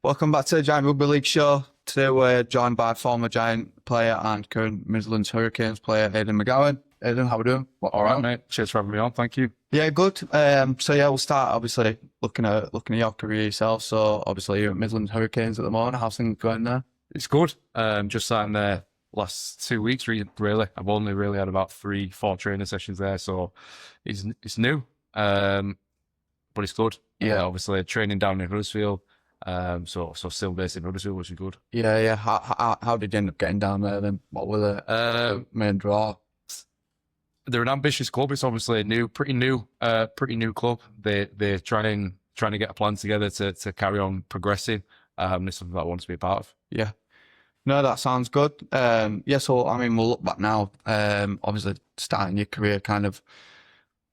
Welcome back to the Giant Rugby League show. Today we're joined by former Giant player and current Midlands Hurricanes player Aidan McGowan. Aidan, how we doing? All right, mate. Cheers for having me on. Thank you. Yeah, good. We'll start obviously looking at your career yourself. So obviously you're at Midlands Hurricanes at the moment. How's things going there? It's good. Just starting there last 2 weeks, really. I've only really had about 3-4 training sessions there, so it's new. But it's good. Yeah. Obviously training down in Huddersfield. So still based in Huddersfield, which is good. Yeah. How did you end up getting down there then? What were the main draw? They're an ambitious club. It's obviously a pretty new club. They're trying to get a plan together to carry on progressing. It's something that I want to be a part of. Yeah. No, that sounds good. So I mean, we'll look back now. Obviously starting your career, kind of,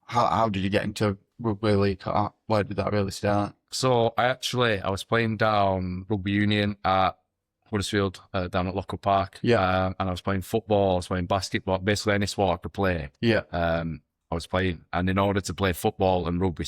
how did you get into rugby league? Where did that really start? So I was playing down rugby union at Huddersfield, down at Lockwood Park. Yeah. And I was playing football, I was playing basketball, basically any sport I could play. Yeah. I was playing, and in order to play football and rugby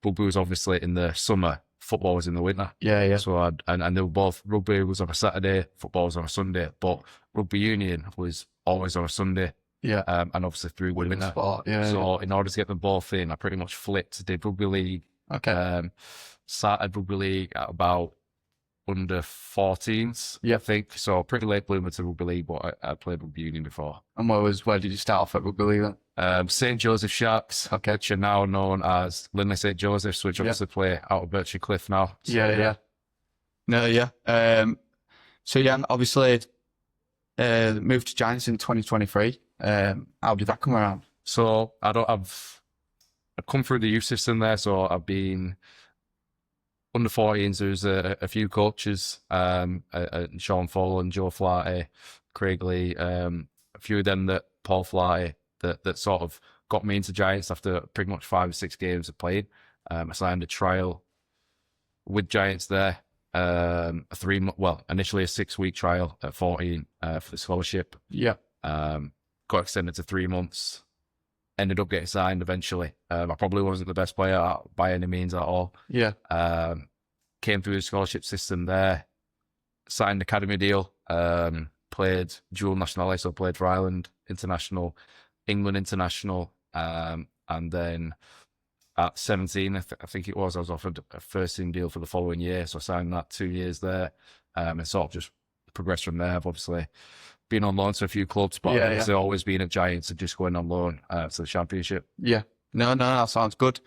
rugby was obviously in the summer, football was in the winter. Yeah. So and they were both, rugby was on a Saturday, football was on a Sunday, but rugby union was always on a Sunday. Yeah. And obviously through the winter. Sport. Yeah. So in order to get them both in, I pretty much flipped, did rugby league. Okay. Started rugby league at about under 14s, Yeah. I think. So pretty late bloomer to rugby league, but I played rugby union before. And where did you start off at rugby league then? St. Joseph Sharks, which are now known as Linley St. Joseph's, which obviously play out of Birchie Cliff now. So, Yeah. No, yeah. Obviously moved to Giants in 2023. How did that come around? So I've come through the youth system there, so I've been under 14s. There's a few coaches, Sean Fall and Joe Flaherty, Craig Lee, a few of them Paul Flaherty, that sort of got me into Giants after pretty much 5 or 6 games of playing. I signed a trial with Giants there, initially a 6-week trial at 14 for the scholarship. Yeah. Got extended to 3 months. Ended up getting signed eventually. I probably wasn't the best player by any means at all. Yeah. Came through the scholarship system there, signed an academy deal, played dual nationality, so played for Ireland international, England international, and then at 17, I think it was, I was offered a first team deal for the following year, so I signed that 2 years there, and sort of just progressed from there. I've obviously been on loan to a few clubs, but obviously always been at Giants and just going on loan to the Championship. Yeah. No, that sounds good.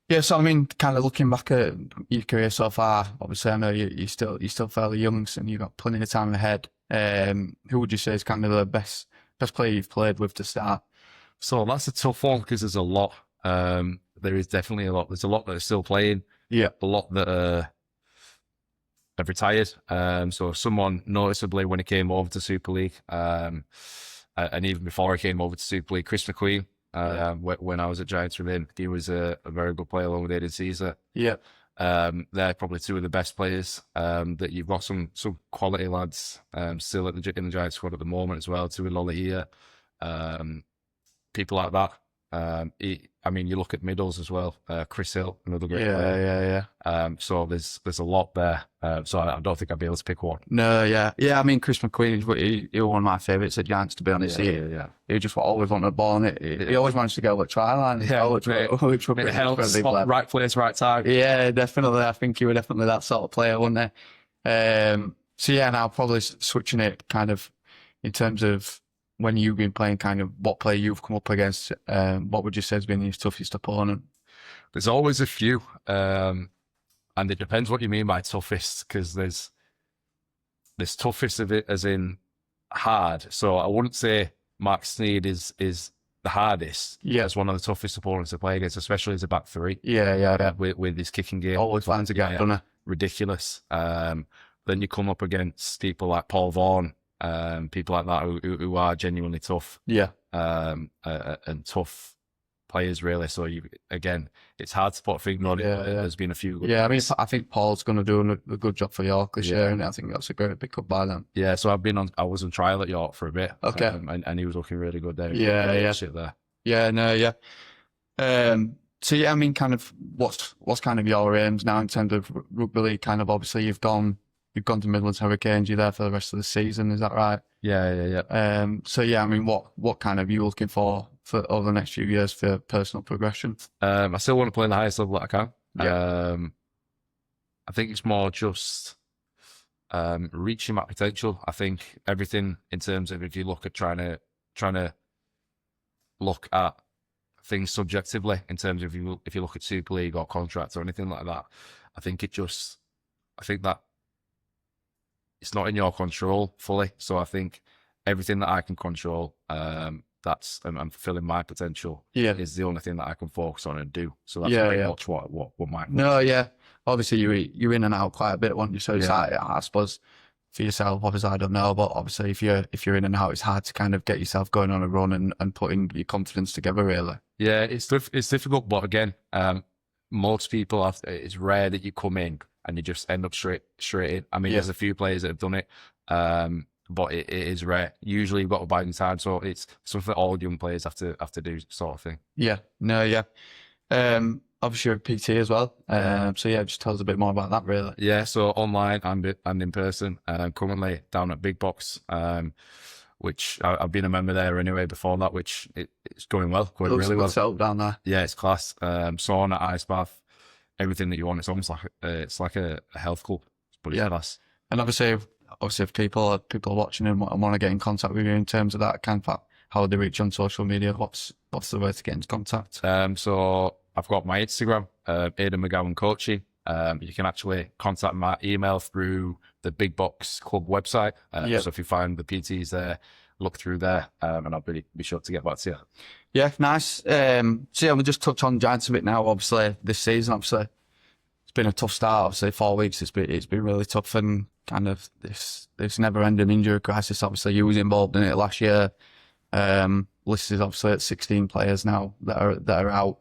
Yeah, so I mean, kind of looking back at your career so far, obviously I know you're still fairly young, and you've got plenty of time ahead. Who would you say is kind of the best player you've played with to start? So that's a tough one because there's a lot. There is definitely a lot. There's a lot that are still playing. Yeah. A lot that have retired. So someone noticeably when he came over to Super League, and even before he came over to Super League, Chris McQueen, when I was at Giants with him, he was a very good player along with Aidan Caesar. Yeah. They're probably two of the best players. That you've got some quality lads still in the Giants squad at the moment as well. Two with Lolly here, people like that. You look at middles as well. Chris Hill, another great player. Yeah. So there's a lot there. So I don't think I'd be able to pick one. No, yeah. I mean, Chris McQueen, he was one of my favourites at Giants, to be honest. He just always wanted the ball, and he always managed to go at try line. It helps. Right place, right time. Yeah, definitely. I think he was definitely that sort of player, wasn't he? Now probably switching it kind of in terms of when you've been playing, kind of what player you've come up against, what would you say has been your toughest opponent? There's always a few, and it depends what you mean by toughest, because there's toughest of it as in hard. So I wouldn't say Mark Sneed is the hardest. Yeah, as one of the toughest opponents to play against, especially as a back three. Yeah. With his kicking game, always finds a guy, doesn't he? Ridiculous. Then you come up against people like Paul Vaughan. People like that who are genuinely tough, and tough players really. So it's hard to put a finger on it. There's been a few. I think Paul's going to do a good job for York this year, and I think that's a great pickup by them. Yeah, so I was on trial at York for a bit. Okay, and he was looking really good there. Yeah. So yeah, I mean, kind of what's kind of your aims now in terms of rugby league? Kind of obviously you've gone to Midlands Hurricanes. You're there for the rest of the season. Is that right? Yeah. So yeah, I mean, what kind of you looking for over the next few years for personal progression? I still want to play in the highest level that I can. Yeah. I think it's more just reaching my potential. I think everything in terms of if you look at trying to look at things subjectively in terms of if you look at Super League or contracts or anything like that, I think that it's not in your control fully. So I think everything that I can control, that's and fulfilling my potential is the only thing that I can focus on and do. So that's pretty much what my No, yeah. Obviously, you're in and out quite a bit, weren't you? So it's like, I suppose for yourself, obviously, I don't know, but obviously, if you're in and out, it's hard to kind of get yourself going on a run and putting your confidence together, really. Yeah, it's difficult, but again, most people it's rare that you come in and you just end up straight in. I mean, there's a few players that have done it, but it is rare. Usually, you've got to buy in time, so it's something that all young players have to do, sort of thing. Yeah, no, yeah. Obviously, you're a PT as well. So yeah, just tell us a bit more about that, really. Yeah, so online and in person. Currently down at Big Box, which I've been a member there anyway before that, which it's going well, going really well. Set up down there. Yeah, it's class. Sauna, ice bath, everything that you want. It's almost like a health club, but it's class. And obviously, if people are watching and want to get in contact with you in terms of that, how would they reach you on social media? What's the way to get into contact? So I've got my Instagram, Aidan McGowan Coaching. You can actually contact my email through the Big Box Club website. So if you find the PTs there, look through there, and I'll be sure to get back to you. Yeah, nice. So yeah, we'll just touch on Giants a bit now. Obviously, this season, it's been a tough start. Obviously, 4 weeks, it's been really tough, and kind of this never-ending injury crisis. Obviously, you was involved in it last year. List is obviously at 16 players now that are out.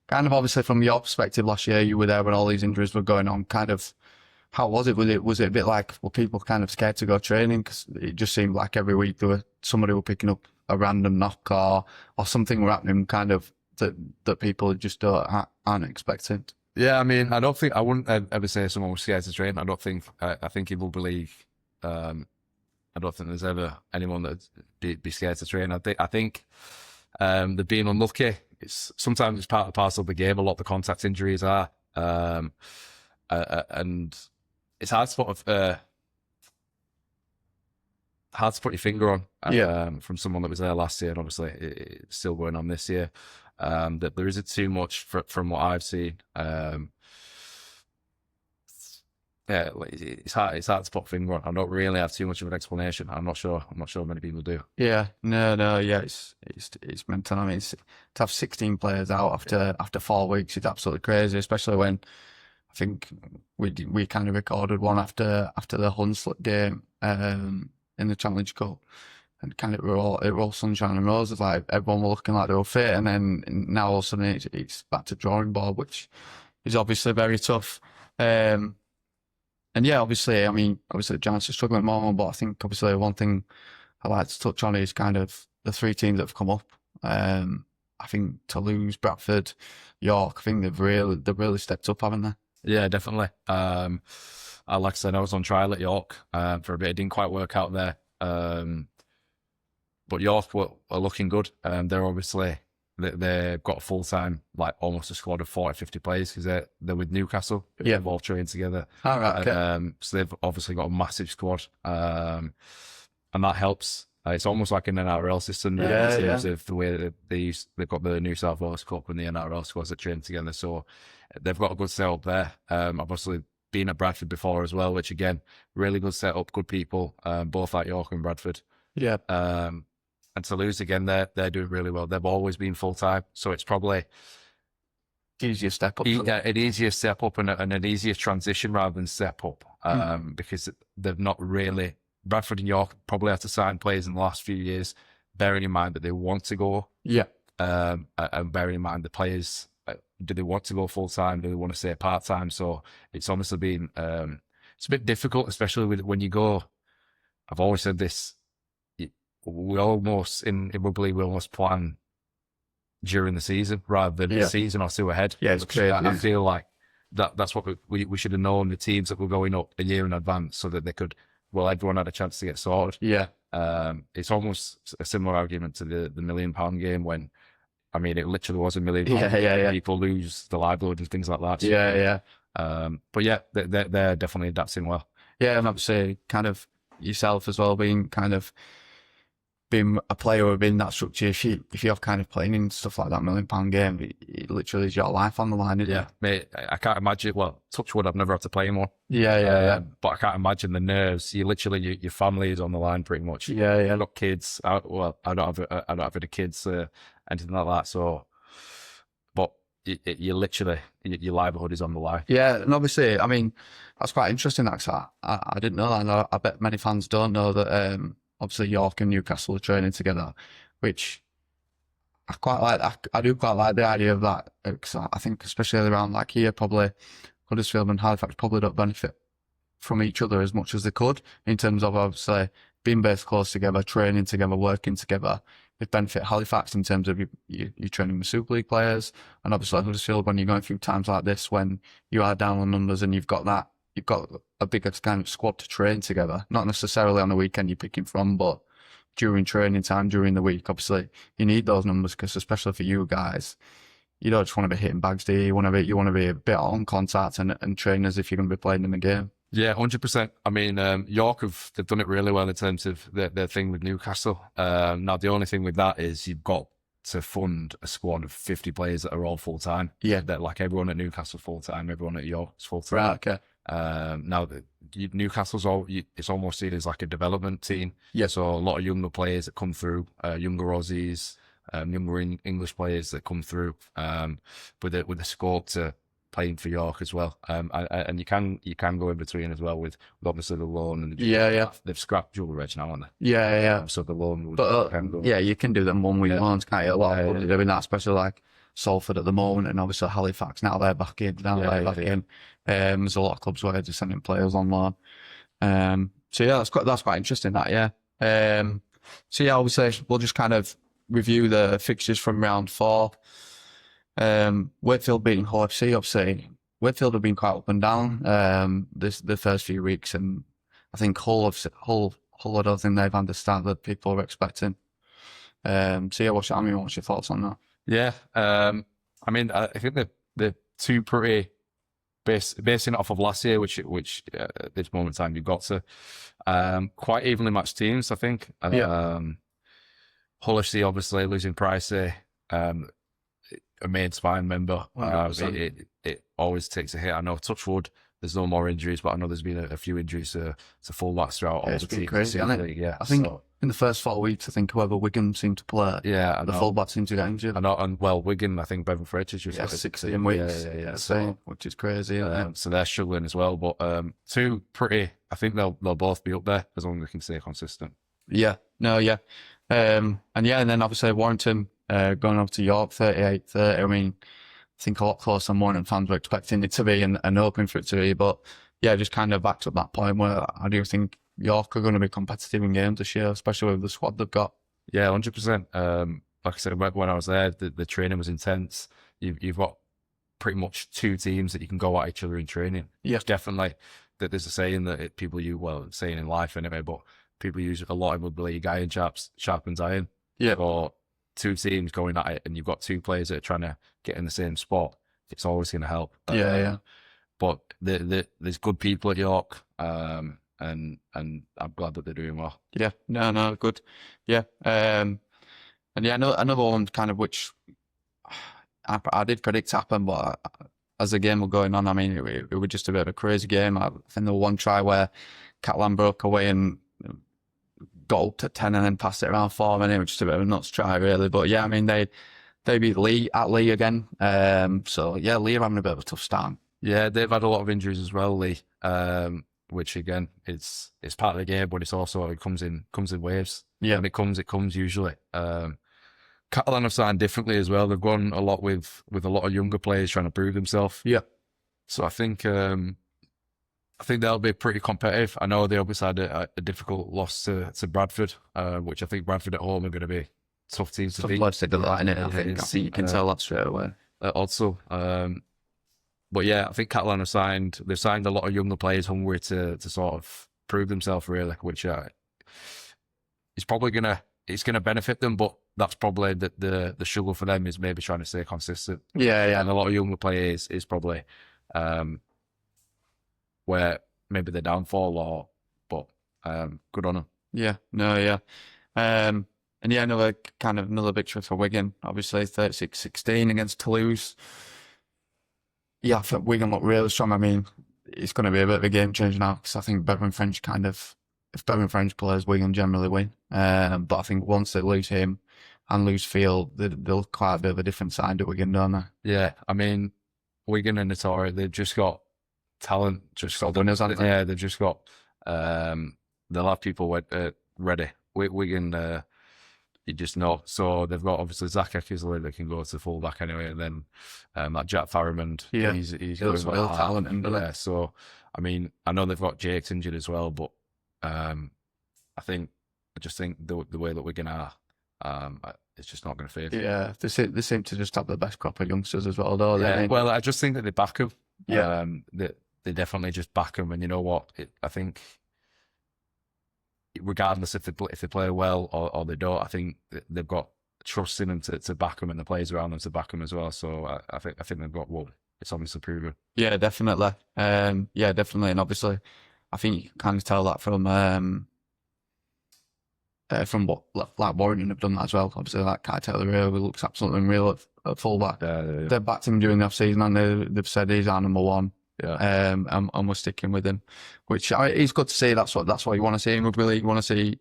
Kind of obviously from your perspective, last year you were there when all these injuries were going on. Kind of, how was it? Was it a bit like, were people kind of scared to go training because it just seemed like every week somebody were picking up a random knock or something were happening, kind of that people just aren't expecting. Yeah, I mean, I wouldn't ever say someone was scared to train. I think people believe. I don't think there's ever anyone that'd be scared to train. I think the being unlucky, sometimes it's part and parcel of the game. A lot of the contact injuries are, and it's hard to put your finger on. From someone that was there last year, and obviously it's still going on this year. That there isn't too much from what I've seen. Yeah, it's hard to put a finger on. I don't really have too much of an explanation. I'm not sure many people do. Yeah, no, yeah, it's mental. I mean, to have 16 players out after 4 weeks is absolutely crazy, especially when I think we kind of recorded one after the Hunslet game in the Challenge Cup, and kind of it were all sunshine and roses. Like everyone were looking like they were fit, and then now all of a sudden it's back to drawing board, which is obviously very tough. And yeah, obviously the Giants are struggling more, but I think obviously one thing I like to touch on is kind of the 3 teams that have come up. I think Toulouse, Bradford, York, I think they've really stepped up, haven't they? Yeah, definitely. Like I said, I was on trial at York for a bit. It didn't quite work out there. But York were looking good. They're obviously, they've got a full-time, like almost a squad of 40, 50 players because they're with Newcastle. Yeah. They've all trained together. All right, okay. So they've obviously got a massive squad. And that helps. It's almost like an NRL system in terms of the way that they've got the New South Wales Cup and the NRL squads that train together. So they've got a good setup there. I've obviously been at Bradford before as well, which again, really good setup, good people, both at York and Bradford. Yeah. And Toulouse again, they're doing really well. They've always been full time, so it's probably easier step up. An easier step up and an easier transition rather than step up, because they've not really. Bradford and York probably had to sign players in the last few years, bearing in mind that they want to go. Yeah. And bearing in mind the players, do they want to go full time? Do they want to stay part time? So it's honestly been it's a bit difficult, especially when you go. I've always said this. We almost in rugby league, we almost plan during the season rather than a season or two ahead. Yeah, it's crazy. I feel like that's what we should have known, the teams that were going up a year in advance, so that they could, everyone had a chance to get sorted. Yeah. It's almost a similar argument to the £1 million game when, I mean, it literally was £1 million. People lose the livelihood and things like that. So, but yeah, they're definitely adapting well. Yeah, and obviously kind of yourself as well, being a player within that structure. If you're kind of playing in stuff like that £1 million game, it literally is your life on the line, isn't it? Mate, I can't imagine. Well, touch wood, I've never had to play anymore. But I can't imagine the nerves. You literally, your family is on the line pretty much. I've got kids. I don't have any kids, anything like that. So, but you literally, your livelihood is on the line. Yeah, and obviously, I mean, that's quite interesting. Actually, I didn't know that. And I bet many fans don't know that. Obviously, York and Newcastle are training together, which I quite like. I do quite like the idea of that, because I think, especially around like here, probably Huddersfield and Halifax probably don't benefit from each other as much as they could, in terms of obviously being based close together, training together, working together. It benefit Halifax in terms of you training with Super League players, and obviously Huddersfield when you're going through times like this when you are down on numbers and you've got a bigger kind of squad to train together. Not necessarily on the weekend you're picking from, but during training time, during the week, obviously you need those numbers, because especially for you guys, you don't just want to be hitting bags, do you? You want to be a bit on contact and train as if you're going to be playing in the game. Yeah, 100%. I mean, York they've done it really well in terms of their thing with Newcastle. Now the only thing with that is you've got to fund a squad of 50 players that are all full time. Yeah, that like everyone at Newcastle full time, everyone at York is full time. Right. Okay. Now Newcastle's it's almost seen as like a development team. Yeah. So a lot of younger players that come through, younger Aussies, younger English players that come through, with the scope to playing for York as well. And you can go in between as well with obviously the loan and they've scrapped dual reg now, haven't they? Yeah. So the loan would you can do them 1 week loans, can't you? A lot of clubs are doing that, especially like Salford at the moment, and obviously Halifax now they're back in. There's a lot of clubs where they're just sending players on loan. So yeah, that's quite interesting. So yeah, obviously we'll just kind of review the fixtures from round 4. Wakefield beating Hull FC. Obviously, Wakefield have been quite up and down the first few weeks, and I think Hull, I don't think they've understood that people are expecting. So yeah, what's your thoughts on that? Yeah, I mean, I think the two pretty basing it off of last year, which at this moment in time you've got to quite evenly matched teams. I think. Hull FC obviously losing Pricey, a main spine member. It always takes a hit. I know, touch wood, there's no more injuries, but I know there's been a few injuries to fullbacks throughout all the teams. Crazy, isn't it? Yeah, I think in the first 4 weeks, I think whoever Wigan seemed to play, the fullback seemed to get injured. I know, and Wigan, I think Bevan Freitas just 16 weeks. So, which is crazy. So they're struggling as well, but two pretty. I think they'll both be up there as long as they can stay consistent. And then obviously Warrington going over to York 38-30. I mean, I think a lot closer than Warrington fans were expecting it to be and hoping for it to be. But yeah, just kind of back to that point where I do think York are going to be competitive in games this year, especially with the squad they've got. Yeah, 100%. Like I said, when I was there, the training was intense. You've got pretty much two teams that you can go at each other in training. Yeah, definitely. That there's a saying that people use, saying in life anyway, but people use a lot in rugby league, iron sharpens iron. Yeah. Or two teams going at it, and you've got two players that are trying to get in the same spot. It's always going to help. But there's good people at York, and I'm glad that they're doing well. Yeah. No, good. Yeah. And yeah, another one kind of which I did predict happen, but as the game was going on, I mean, it was just a bit of a crazy game. I think there was one try where Catalan broke away and got up to 10 and then passed it around 4 minutes, which is a bit of a nuts try, really. But yeah, I mean, they beat Lee at Lee again. So yeah, Lee are having a bit of a tough start. Yeah, they've had a lot of injuries as well, Lee. Which again, it's part of the game, but it's also it comes in waves. Yeah, when it comes usually. Catalan have signed differently as well. They've gone a lot with a lot of younger players trying to prove themselves. Yeah. So I think they'll be pretty competitive. I know they obviously had a difficult loss to Bradford, which I think Bradford at home are going to be tough teams to Some beat. blokes they do that, innit? I Yeah, think it's, you can tell that straight away. Also, but yeah, I think Catalan they've signed a lot of younger players hungry to sort of prove themselves really, which is probably it's gonna benefit them, but that's probably the struggle for them is maybe trying to stay consistent. Yeah. And a lot of younger players is probably where maybe the downfall, but good on them. Yeah, no, yeah. And yeah, another victory for Wigan, obviously 36-16 against Toulouse. Yeah, I think Wigan look really strong. I mean, it's going to be a bit of a game changer now because I think Bevan French if Bevan French plays, Wigan generally win. But I think once they lose him and lose Field, they'll quite a bit of a different side at Wigan, don't they? Yeah, I mean, Wigan and Notori, they've just got talent. Winners, haven't they? Yeah, they've just got, they'll have people ready. Wigan, you just know. So they've got obviously Zach Eckersley that can go to fullback anyway, and then that Jack Farrimond, he's got some real talent. Yeah, so I mean, I know they've got Jake's injured as well, but I just think the way that Wigan are, it's just not going to fade. Yeah, they seem to just have the best crop of youngsters as well, though. Yeah, well, I just think that they back them. Yeah, they definitely just back them, and you know what? I think regardless if they play well or they don't, I think they've got trust in them to back them, and the players around them to back them as well. So I think they've got it's obviously proven. Yeah, definitely. Yeah, definitely, and obviously, I think you can kind of tell that from what like Warrington have done that as well. Obviously, like Kai Taylor really looks absolutely unreal at fullback. Yeah. They've backed him during the off season, and they've said he's our number one. Yeah. And we're sticking with him, which it's good to see. That's what you want to see in rugby league. You want to see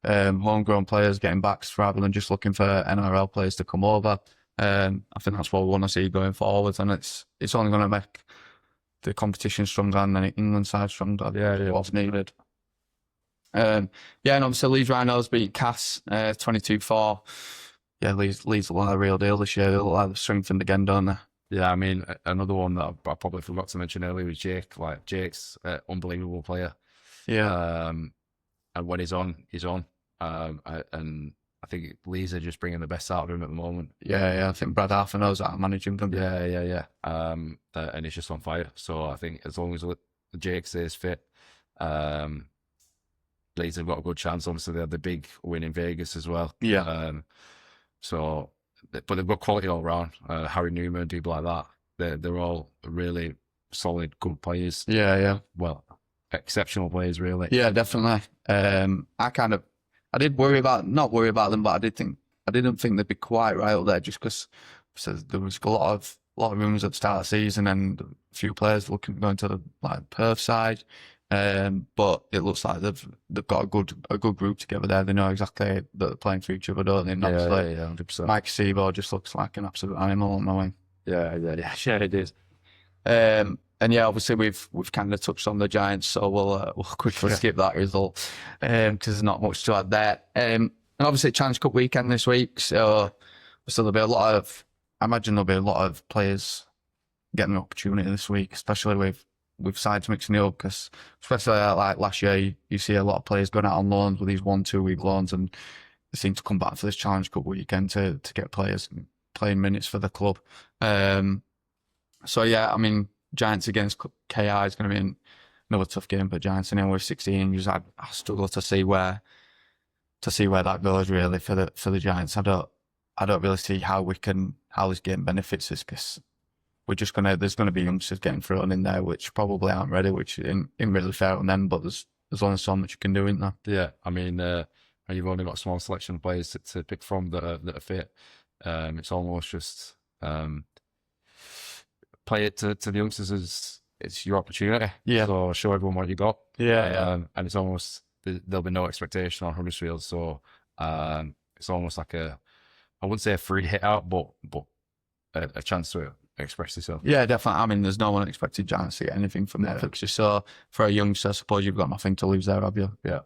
homegrown players getting backs rather than just looking for NRL players to come over. I think that's what we want to see going forward, and it's only going to make the competition stronger and the England side stronger. Yeah. What's needed. And obviously Leeds Rhinos beat Cass 22-4. Yeah, Leeds look like a real deal this year. They look like they've strengthened again, don't they? Yeah, I mean, another one that I probably forgot to mention earlier was Jake. Like, Jake's an unbelievable player. Yeah. And when he's on, he's on. And I think Leeds are just bringing the best out of him at the moment. Yeah. I think Brad Arthur knows how to manage him. Yeah. And he's just on fire. So I think as long as Jake stays fit, Leeds have got a good chance. Obviously, they had the big win in Vegas as well. Yeah. But they've got quality all round. Harry Newman, people like that. They're all really solid, good players. Yeah. Well, exceptional players, really. Yeah, definitely. I did not worry about them, but I didn't think they'd be quite right up there just because there was a lot of rumours at the start of the season and a few players looking going to the Perth side. But it looks like they've got a good group together there. They know exactly that they're playing for each other, don't they? And obviously, 100%. Mike Seaboard just looks like an absolute animal on the wing. Yeah, it is. And yeah, obviously we've kind of touched on the Giants, so we'll quickly skip that result because there's not much to add there. And obviously Challenge Cup weekend this week, so there'll be I imagine there'll be a lot of players getting an opportunity this week, especially with sides mixing it up, because especially like last year, you see a lot of players going out on loans with these 1-2 week loans, and they seem to come back for this Challenge Cup weekend to get players playing minutes for the club. So yeah, I mean, Giants against KI is going to be another tough game for Giants. And with 16 injuries, I struggle to see where that goes really for the Giants. I don't really see how this game benefits us, because there's gonna be youngsters getting thrown in there which probably aren't ready, which isn't really fair on them. But there's only so much you can do, isn't there? Yeah, I mean, you've only got a small selection of players to pick from that are fit. It's almost just play it to the youngsters as it's your opportunity. Yeah. So show everyone what you got. Yeah. And it's almost there'll be no expectation on Huddersfield, so it's almost like I wouldn't say a free hit out, but a chance to express yourself. Yeah, definitely. I mean, there's no one expected Giants to get anything from that fixture. So for a youngster, I suppose you've got nothing to lose there, have you? Yeah.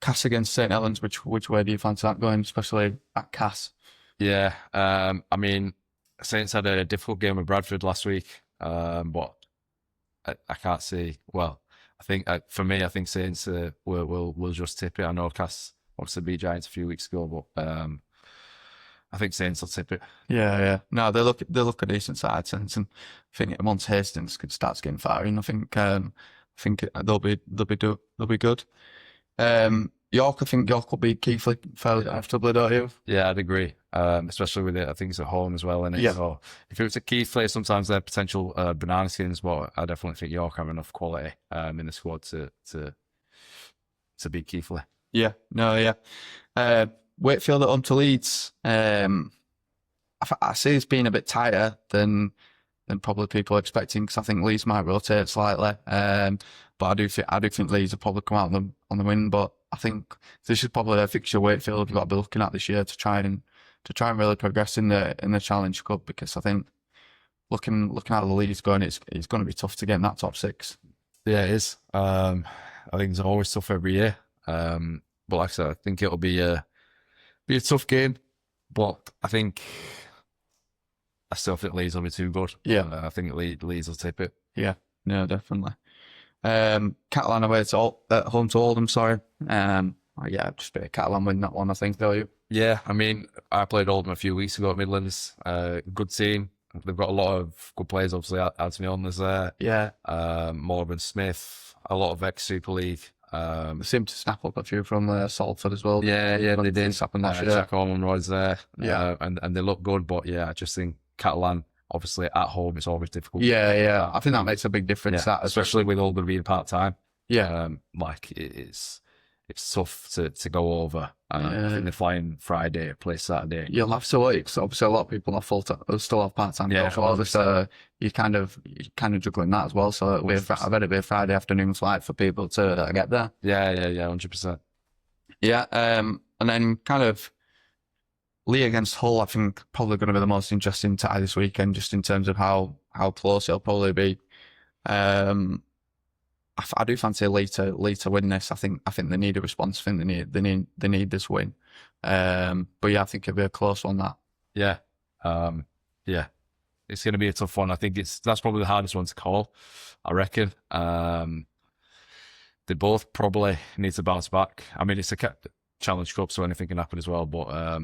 Cass against St Helens, which way do you fancy that going, especially at Cass? Yeah. I mean, Saints had a difficult game with Bradford last week, but I can't see. Well, I think for me, I think Saints will just tip it. I know Cass obviously beat Giants a few weeks ago, but I think Saints will tip it. Yeah. No, they look a decent side, and I think once Hastings starts getting firing, I think they'll be good. York, I think York will beat Keighley fairly comfortably, don't you? Yeah, I'd agree. Especially with it, I think it's at home as well, and Yeah. so if it was a Keighley, sometimes they're potential banana skins, but I definitely think York have enough quality in the squad to beat Keighley. Yeah. No, yeah. Wakefield at home to Leeds. I see it's been a bit tighter than probably people are expecting, because I think Leeds might rotate slightly. But I do think Leeds will probably come out on the win. But I think this is probably a fixture Wakefield you've got to be looking at this year to try and really progress in the Challenge Cup, because I think looking at the Leeds going, it's going to be tough to get in that top 6. Yeah, it is. I think it's always tough every year. But like I said, I think it'll be a tough game. But I still think Leeds will be too good. Yeah. I think Leeds will tip it. Yeah, no, definitely. Catalan away at home to Oldham, sorry. Yeah, just a bit of Catalan win that one, I think, don't you? Yeah, I mean, I played Oldham a few weeks ago at Midlands. Good team. They've got a lot of good players, obviously. Anthony Onler's there. Yeah. Morgan Smith, a lot of ex-Super League. They seem to snap up a few from Salford as well. Yeah, they did. Jack Ormonroyd's there. Yeah. And they look good, but yeah, I just think Catalan, obviously at home, it's always difficult. Yeah. I think that makes a big difference. Yeah, especially with Oldham being part-time. Yeah. Like it's tough to go over. I think they're flying Friday, play Saturday. You'll have to wait, because obviously a lot of people are still have part-time jobs. So you're kind of juggling that as well. So I bet it'll be a Friday afternoon flight for people to get there. Yeah, 100%. Yeah, and then kind of Lee against Hull, I think probably going to be the most interesting tie this weekend, just in terms of how close it'll probably be. I do fancy Lee to win this. I think they need a response. I think they need this win. But yeah, I think it'll be a close one, that. Yeah. Yeah. It's going to be a tough one. I think that's probably the hardest one to call, I reckon. They both probably need to bounce back. I mean, it's a Challenge Cup, so anything can happen as well. But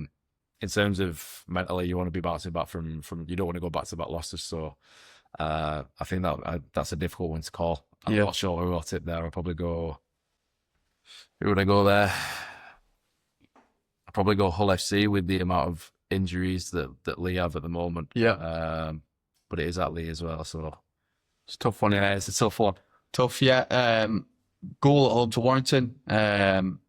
in terms of mentally, you want to be bouncing back from you don't want to go back to back losses. So I think that's a difficult one to call. I'm not sure who I'll tip there. I'll probably go. Who would I go there? I'll probably go Hull FC with the amount of injuries that Lee have at the moment. Yeah. But it is at Lee as well, so It's a tough one. yeah, it's a tough one. Tough, yeah. Goal at home to Warrington. I'm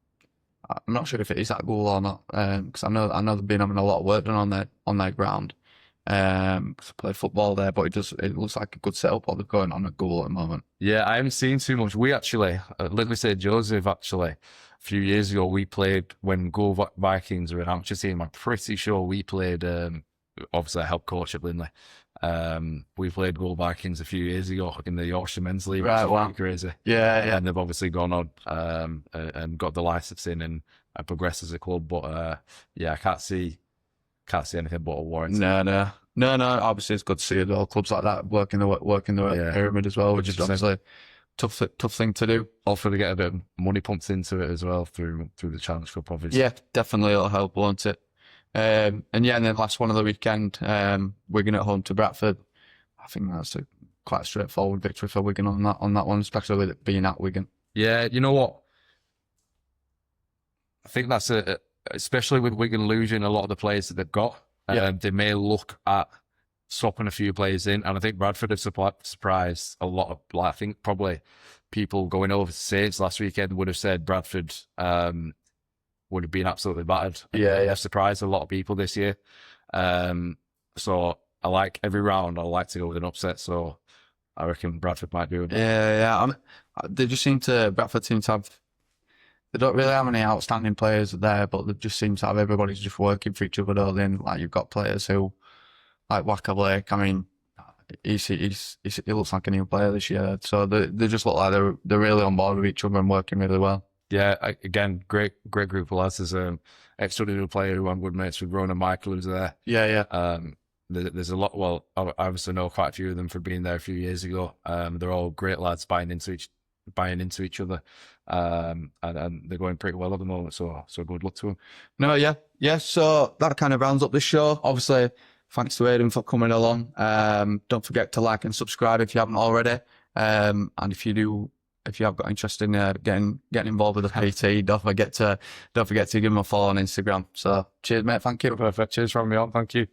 not sure if it is at goal or not, because I know they've been having a lot of work done on their ground. Because I play football there, but it looks like a good setup what they've going on at goal at the moment. Yeah, I haven't seen too much. We actually, Lidley St. Joseph, actually, a few years ago, we played when Go Vikings were an amateur team. I'm pretty sure we played, obviously I helped coach at Lindley. We played Go Vikings a few years ago in the Yorkshire Men's League. Right, wow. Crazy. Yeah. And they've obviously gone on and got the licensing and progressed as a club. But yeah, I can't see anything but a Warrington. No. Obviously, it's good to see all clubs like that working the pyramid as well, which is obviously tough thing to do. Hopefully, get a bit of money pumped into it as well through the Challenge Cup, obviously. Yeah, definitely it'll help, won't it? And then last one of the weekend, Wigan at home to Bradford. I think that's quite a straightforward victory for Wigan on that one, especially with it being at Wigan. Yeah, you know what? I think that's especially with Wigan losing a lot of the players that they've got. They may look at swapping a few players in, and I think Bradford have surprised a lot of. I think probably people going over to Saints last weekend would have said Bradford would have been absolutely battered. Yeah. Surprised a lot of people this year. So I like every round. I like to go with an upset. So I reckon Bradford might do it. Yeah. Bradford seem to have. They don't really have any outstanding players there, but they just seem to have everybody's just working for each other. And like you've got players who, like Waka Blake. I mean, he looks like a new player this year. So they just look like they're really on board with each other and working really well. Yeah, again, great group of lads. There's an ex-Dundee player who I'm good mates with, Ronan Michael, who's there. Yeah. There's a lot. Well, I obviously know quite a few of them for being there a few years ago. They're all great lads buying into buying into each other, and they're going pretty well at the moment. So good luck to them. No, yeah. So that kind of rounds up the show. Obviously, thanks to Aidan for coming along. Don't forget to like and subscribe if you haven't already. And if you have got interest in getting involved with the PT, don't forget to give him a follow on Instagram. So cheers, mate. Thank you. Perfect. Cheers from me on. Thank you.